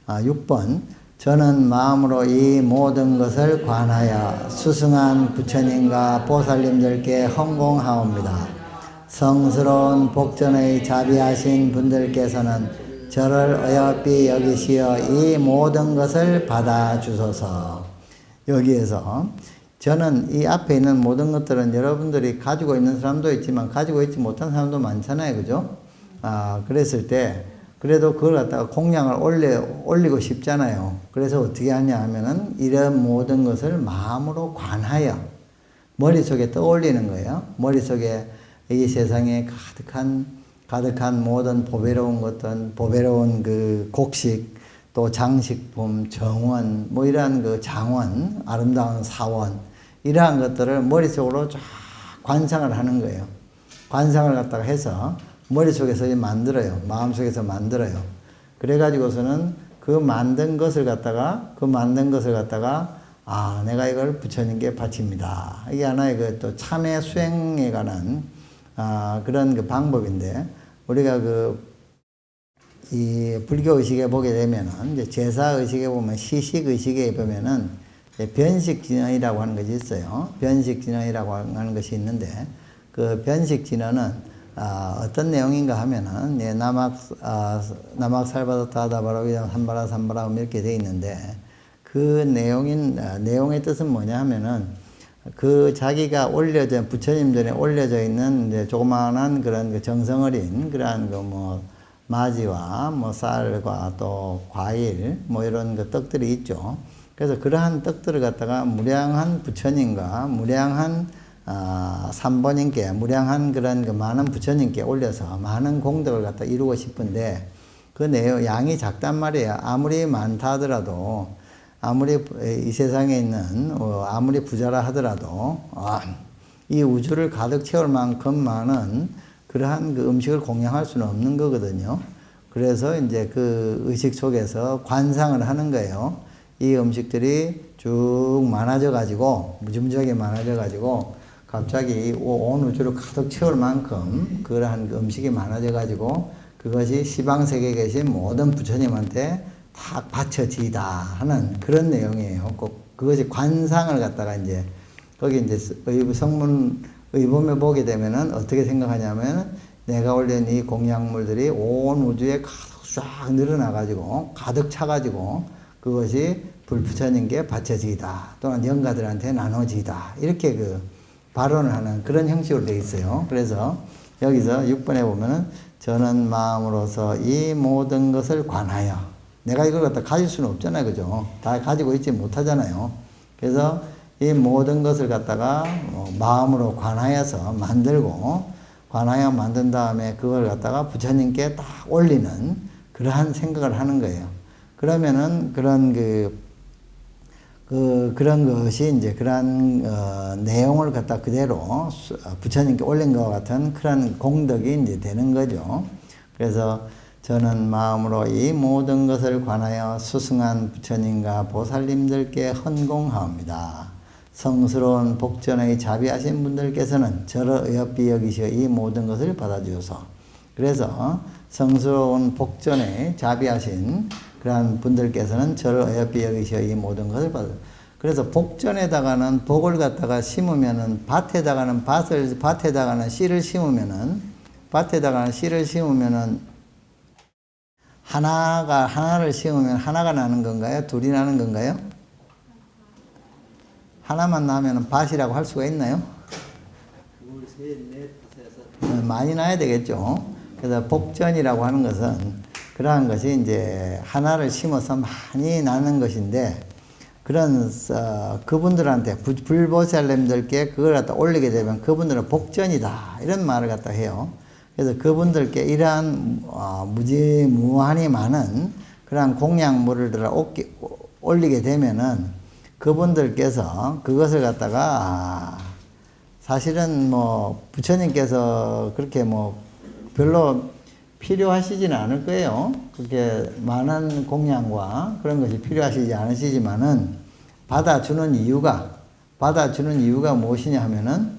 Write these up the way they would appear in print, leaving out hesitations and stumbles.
6번. 저는 마음으로 이 모든 것을 관하여 수승한 부처님과 보살님들께 헌공하옵니다. 성스러운 복전의 자비하신 분들께서는 저를 어여삐 여기시어 이 모든 것을 받아주소서. 여기에서 저는 이 앞에 있는 모든 것들은 여러분들이 가지고 있는 사람도 있지만 가지고 있지 못한 사람도 많잖아요. 그죠? 그랬을 때 그래도 그걸 갖다가 공양을 올리고 싶잖아요. 그래서 어떻게 하냐 하면은 이런 모든 것을 마음으로 관하여 머릿속에 떠올리는 거예요. 머릿속에 이 세상에 가득한 모든 보배로운 것들, 보배로운 그 곡식, 또 장식품, 정원, 뭐 이러한 그 장원, 아름다운 사원, 이러한 것들을 머릿속으로 쫙 관상을 하는 거예요. 관상을 갖다가 해서 머릿속에서 만들어요. 마음속에서 만들어요. 그래가지고서는 그 만든 것을 갖다가, 내가 이걸 부처님께 바칩니다. 이게 하나의 그 또 참회 수행에 관한, 그런 그 방법인데, 우리가 이 불교 의식에 보게 되면은, 이제 제사 의식에 보면, 시식 의식에 보면은, 변식진언이라고 하는 것이 있어요. 변식진언이라고 하는 것이 있는데, 그 변식진언은, 어떤 내용인가 하면은, 남악 살바다 다바라 삼바라 이렇게 돼 있는데, 그 내용의 뜻은 뭐냐 하면은, 자기가 부처님들에 올려져 있는 이제 조그마한 그런 그 정성어린 그러한 마지와 쌀과 또 과일 이런 그 떡들이 있죠. 그래서 그러한 떡들을 갖다가 무량한 부처님과 무량한 삼번님께 무량한 그런 그 많은 부처님께 올려서 많은 공덕을 갖다 이루고 싶은데 그 양이 작단 말이에요. 아무리 많다 하더라도 아무리 이 세상에 있는 아무리 부자라 하더라도 이 우주를 가득 채울 만큼 많은 그러한 그 음식을 공양할 수는 없는 거거든요. 그래서 이제 그 의식 속에서 관상을 하는 거예요. 이 음식들이 쭉 많아져 가지고 무지무지하게 많아져 가지고 갑자기 온 우주를 가득 채울 만큼 그러한 그 음식이 많아져 가지고 그것이 시방세계에 계신 모든 부처님한테 다 바쳐지다 하는 그런 내용이에요. 꼭 그것이 관상을 갖다가 이제 거기 이제 의범에 보게 되면은 어떻게 생각하냐면 내가 올린 이 공양물들이 온 우주에 가득 쫙 늘어나가지고 가득 차가지고 그것이 불부처님께 바쳐지다 또는 영가들한테 나눠지다 이렇게 발언을 하는 그런 형식으로 되어 있어요. 그래서 여기서 6번에 보면은 저는 마음으로서 이 모든 것을 관하여 내가 이걸 갖다 가질 수는 없잖아요. 그죠? 다 가지고 있지 못하잖아요. 그래서 이 모든 것을 갖다가 마음으로 관하여서 관하여 만든 다음에 그걸 갖다가 부처님께 딱 올리는 그러한 생각을 하는 거예요. 그러면은 그런 것이 이제 그러한 내용을 갖다 그대로 부처님께 올린 것과 같은 그런 공덕이 이제 되는 거죠. 그래서 저는 마음으로 이 모든 것을 관하여 수승한 부처님과 보살님들께 헌공하옵니다. 성스러운 복전의 자비하신 분들께서는 저를 어여삐 여기시어 이 모든 것을 받아주소서. 그래서 성스러운 복전의 자비하신 그러한 분들께서는 저를 어여삐 여기시어 이 모든 것을 그래서 복전에다가는 복을 갖다가 심으면은 밭에다가는 씨를 심으면은 하나를 심으면 하나가 나는 건가요? 둘이 나는 건가요? 하나만 나면 밭이라고 할 수가 있나요? 둘, 셋, 넷, 다섯, 여섯. 많이 나야 되겠죠. 그래서 복전이라고 하는 것은 그러한 것이 이제 하나를 심어서 많이 나는 것인데 그런 그분들한테 불보살님들께 그걸 갖다 올리게 되면 그분들은 복전이다 이런 말을 갖다 해요. 그래서 그분들께 이러한 무지무한히 많은 그러한 공양물을 올리게 되면은 그분들께서 그것을 갖다가 사실은 부처님께서 그렇게 별로 필요하시지는 않을 거예요. 그렇게 많은 공양과 그런 것이 필요하시지 않으시지만은 받아주는 이유가 무엇이냐 하면은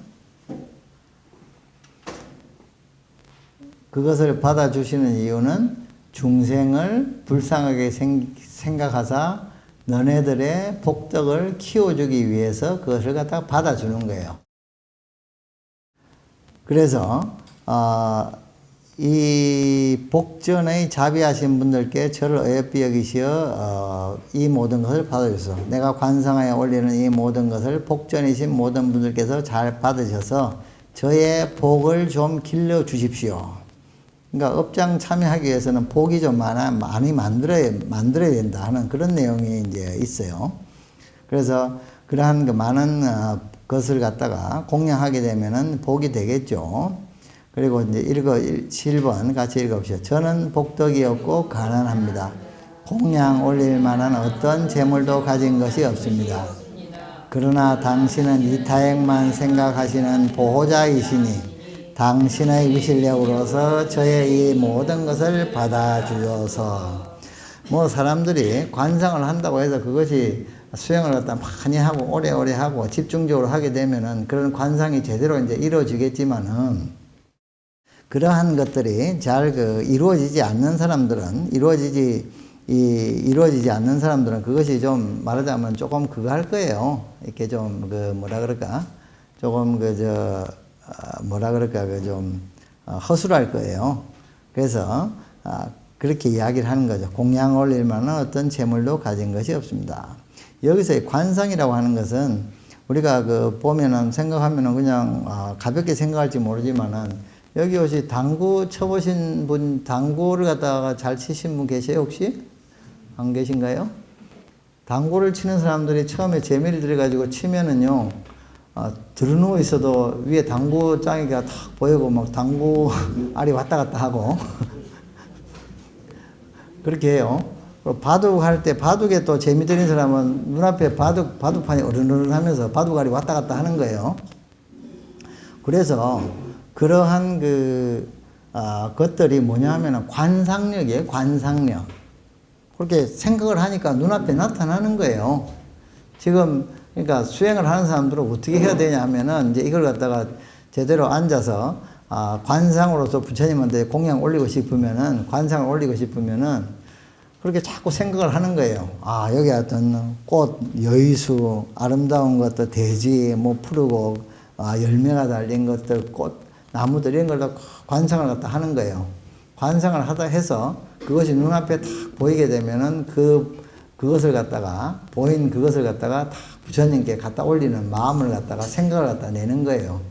그것을 받아주시는 이유는 중생을 불쌍하게 생각하사 너네들의 복덕을 키워주기 위해서 그것을 갖다가 받아주는 거예요. 그래서 이 복전의 자비하신 분들께 저를 어여삐 여기시어 이 모든 것을 받아주소서. 내가 관상하에 올리는 이 모든 것을 복전이신 모든 분들께서 잘 받으셔서 저의 복을 좀 길러주십시오. 그러니까 업장 참여하기 위해서는 복이 좀 많이 만들어야 된다 하는 그런 내용이 이제 있어요. 그래서 그러한 그 많은 것을 갖다가 공양하게 되면은 복이 되겠죠. 그리고 이제 7번 같이 읽어보시죠. 저는 복덕이 없고 가난합니다. 공양 올릴 만한 어떤 재물도 가진 것이 없습니다. 그러나 당신은 이타액만 생각하시는 보호자이시니 당신의 위실력으로서 저의 이 모든 것을 받아주셔서. 뭐 사람들이 관상을 한다고 해서 그것이 수행을 갖다 많이 하고 오래오래 하고 집중적으로 하게 되면은 그런 관상이 제대로 이제 이루어지겠지만은 그러한 것들이 잘 이루어지지 않는 사람들은 이루어지지 않는 사람들은 그것이 좀 말하자면 조금 그거 할 거예요. 이렇게 좀 뭐라 그럴까? 조금 좀 허술할 거예요. 그래서 그렇게 이야기를 하는 거죠. 공양 올릴 만한 어떤 재물도 가진 것이 없습니다. 여기서의 관상이라고 하는 것은 우리가 보면은 생각하면은 그냥 가볍게 생각할지 모르지만은 여기 혹시 당구 쳐보신 분, 당구를 갖다가 잘 치신 분 계세요 혹시? 안 계신가요? 당구를 치는 사람들이 처음에 재미를 들여가지고 치면은요, 들어누워 있어도 위에 당구장이가 탁 보이고 막 당구 알이 왔다 갔다 하고 그렇게 해요. 바둑 할 때 바둑에 또 재미 들인 사람은 눈앞에 바둑판이 어른어른하면서 바둑알이 왔다 갔다 하는 거예요. 그래서 그러한 것들이 뭐냐 하면은 관상력이에요. 관상력. 그렇게 생각을 하니까 눈앞에 나타나는 거예요. 지금 그러니까 수행을 하는 사람들은 어떻게 해야 되냐 하면은 이제 이걸 갖다가 제대로 앉아서 관상으로서 부처님한테 공양 올리고 싶으면은 관상을 올리고 싶으면은 그렇게 자꾸 생각을 하는 거예요. 여기 어떤 꽃, 여의수, 아름다운 것들, 대지, 뭐 푸르고 열매가 달린 것들, 꽃, 나무들 이런 걸 다 관상을 갖다 하는 거예요. 관상을 하다 해서 그것이 눈앞에 딱 보이게 되면은 그것을 갖다가 보인 그것을 갖다가 다 부처님께 갖다 올리는 마음을 갖다가 생각을 갖다 내는 거예요.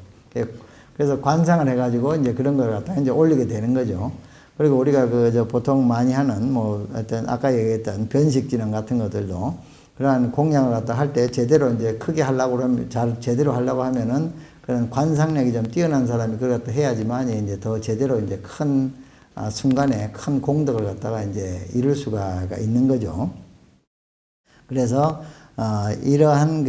그래서 관상을 해가지고 이제 그런 걸 갖다 이제 올리게 되는 거죠. 그리고 우리가 보통 많이 하는 뭐 어떤 아까 얘기했던 변식진흥 같은 것들도 그러한 공양을 갖다 할 때 제대로 이제 크게 하려고 그러면 제대로 하려고 하면은 그런 관상력이 좀 뛰어난 사람이 그걸 갖다 해야지만 이제 더 제대로 이제 큰 순간에 큰 공덕을 갖다가 이제 이룰 수가 있는 거죠. 그래서 이러한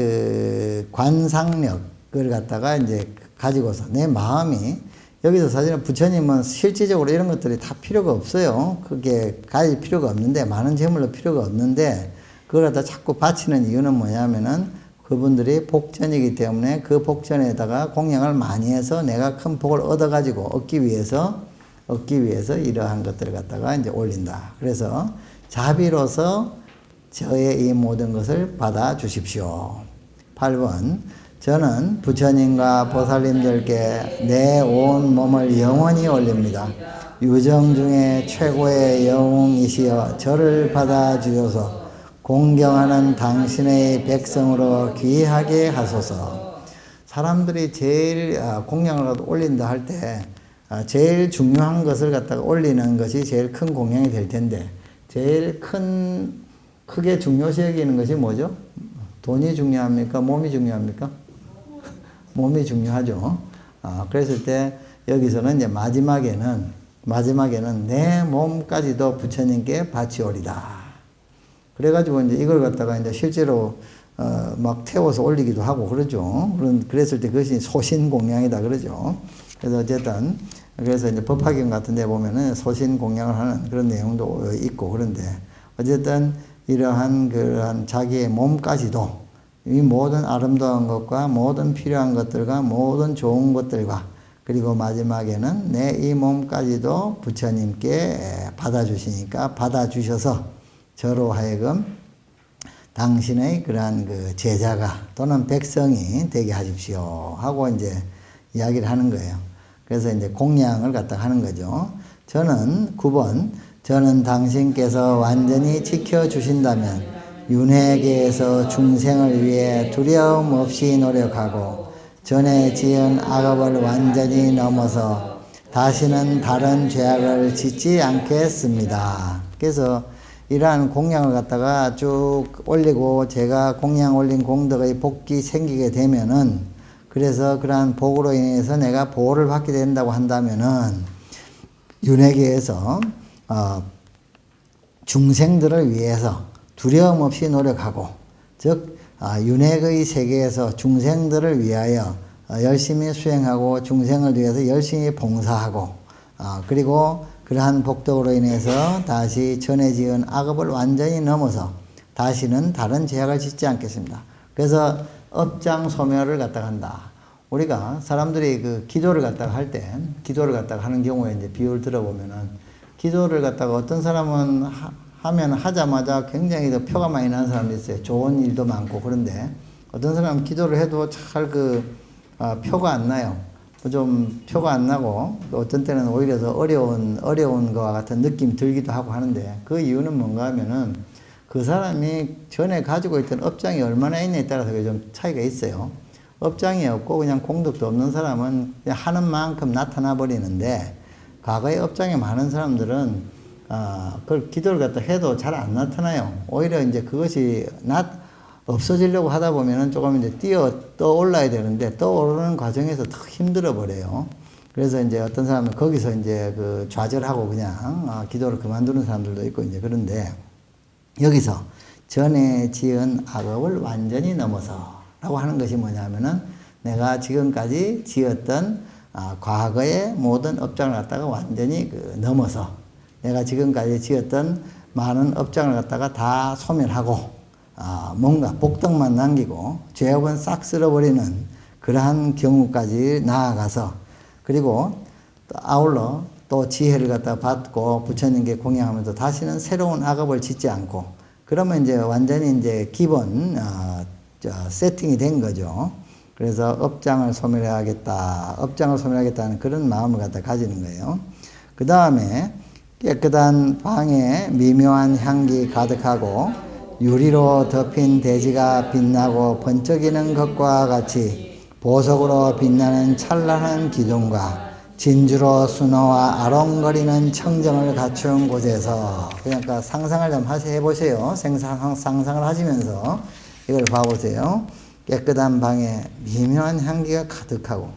관상력을 갖다가 이제 가지고서 내 마음이 여기서 사실은 부처님은 실질적으로 이런 것들이 다 필요가 없어요. 그게 가질 필요가 없는데 많은 재물로 필요가 없는데 그걸 갖다 자꾸 바치는 이유는 뭐냐면은 그분들이 복전이기 때문에 그 복전에다가 공양을 많이 해서 내가 큰 복을 얻어가지고 얻기 위해서 이러한 것들을 갖다가 이제 올린다. 그래서 자비로서 저의 이 모든 것을 받아 주십시오. 8번. 저는 부처님과 보살님들께 내 온 몸을 영원히 올립니다. 유정 중에 최고의 영웅이시여 저를 받아 주셔서 공경하는 당신의 백성으로 귀하게 하소서. 사람들이 제일 공양을 올린다 할 때 제일 중요한 것을 갖다가 올리는 것이 제일 큰 공양이 될 텐데 제일 크게 중요시 여기는 것이 뭐죠? 돈이 중요합니까? 몸이 중요합니까? 몸이 중요하죠. 그랬을 때 여기서는 이제 마지막에는 내 몸까지도 부처님께 바치오리다. 그래가지고 이제 이걸 갖다가 이제 실제로 막 태워서 올리기도 하고 그러죠. 그랬을 때 그것이 소신공양이다 그러죠. 그래서 어쨌든 그래서 이제 법화경 같은 데 보면은 소신공양을 하는 그런 내용도 있고 그런데 어쨌든 이러한 그러한 자기의 몸까지도 이 모든 아름다운 것과 모든 필요한 것들과 모든 좋은 것들과 그리고 마지막에는 내 이 몸까지도 부처님께 받아주시니까 받아주셔서 저로 하여금 당신의 그러한 그 제자가 또는 백성이 되게 하십시오 하고 이제 이야기를 하는 거예요. 그래서 이제 공양을 갖다 하는 거죠. 저는 9번 저는 당신께서 완전히 지켜주신다면 윤회계에서 중생을 위해 두려움 없이 노력하고 전에 지은 악업을 완전히 넘어서 다시는 다른 죄악을 짓지 않겠습니다. 그래서 이러한 공양을 갖다가 쭉 올리고 제가 공양 올린 공덕의 복이 생기게 되면은 그래서 그러한 복으로 인해서 내가 보호를 받게 된다고 한다면은 윤회계에서 중생들을 위해서 두려움 없이 노력하고 즉 윤회의 세계에서 중생들을 위하여 열심히 수행하고 중생을 위해서 열심히 봉사하고 그리고 그러한 복덕으로 인해서 다시 전에 지은 악업을 완전히 넘어서 다시는 다른 죄악을 짓지 않겠습니다. 그래서 업장 소멸을 갖다가 한다. 우리가 사람들이 그 기도를 갖다가 할 때, 기도를 갖다가 하는 경우에 이제 비유를 들어보면은 기도를 갖다가 어떤 사람은 하면 하자마자 굉장히 더 표가 많이 나는 사람도 있어요. 좋은 일도 많고 그런데 어떤 사람은 기도를 해도 잘 표가 안 나요. 좀 표가 안 나고 어떤 때는 오히려 더 어려운 거와 같은 느낌이 들기도 하고 하는데 그 이유는 뭔가 하면은 그 사람이 전에 가지고 있던 업장이 얼마나 있냐에 따라서 좀 차이가 있어요. 업장이 없고 그냥 공덕도 없는 사람은 그냥 하는 만큼 나타나 버리는데 과거에 업장이 많은 사람들은 그걸 기도를 갖다 해도 잘 안 나타나요. 오히려 이제 그것이 없어지려고 하다 보면은 조금 이제 떠올라야 되는데 떠오르는 과정에서 더 힘들어 버려요. 그래서 이제 어떤 사람은 거기서 이제 그 좌절하고 그냥 기도를 그만두는 사람들도 있고 이제 그런데 여기서 전에 지은 악업을 완전히 넘어서 라고 하는 것이 뭐냐면은 내가 지금까지 지었던 과거의 모든 업장을 갖다가 완전히 넘어서 내가 지금까지 지었던 많은 업장을 갖다가 다 소멸하고 뭔가 복덕만 남기고 죄업은 싹 쓸어버리는 그러한 경우까지 나아가서 그리고 또 아울러 또 지혜를 갖다 받고 부처님께 공양하면서 다시는 새로운 악업을 짓지 않고 그러면 이제 완전히 이제 기본 세팅이 된 거죠. 그래서 업장을 소멸해야겠다. 업장을 소멸하겠다는 그런 마음을 갖다 가지는 거예요. 그 다음에 깨끗한 방에 미묘한 향기 가득하고 유리로 덮인 대지가 빛나고 번쩍이는 것과 같이 보석으로 빛나는 찬란한 기둥과 진주로 순호와 아롱거리는 청정을 갖춘 곳에서 그러니까 상상을 좀 해보세요. 상상을 하시면서 이걸 봐보세요. 깨끗한 방에 미묘한 향기가 가득하고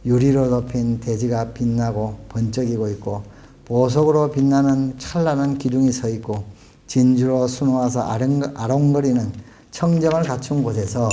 유리로 덮인 대지가 빛나고 번쩍이고 있고 보석으로 빛나는 찬란한 기둥이 서 있고 진주로 수놓아서 아롱거리는 청정을 갖춘 곳에서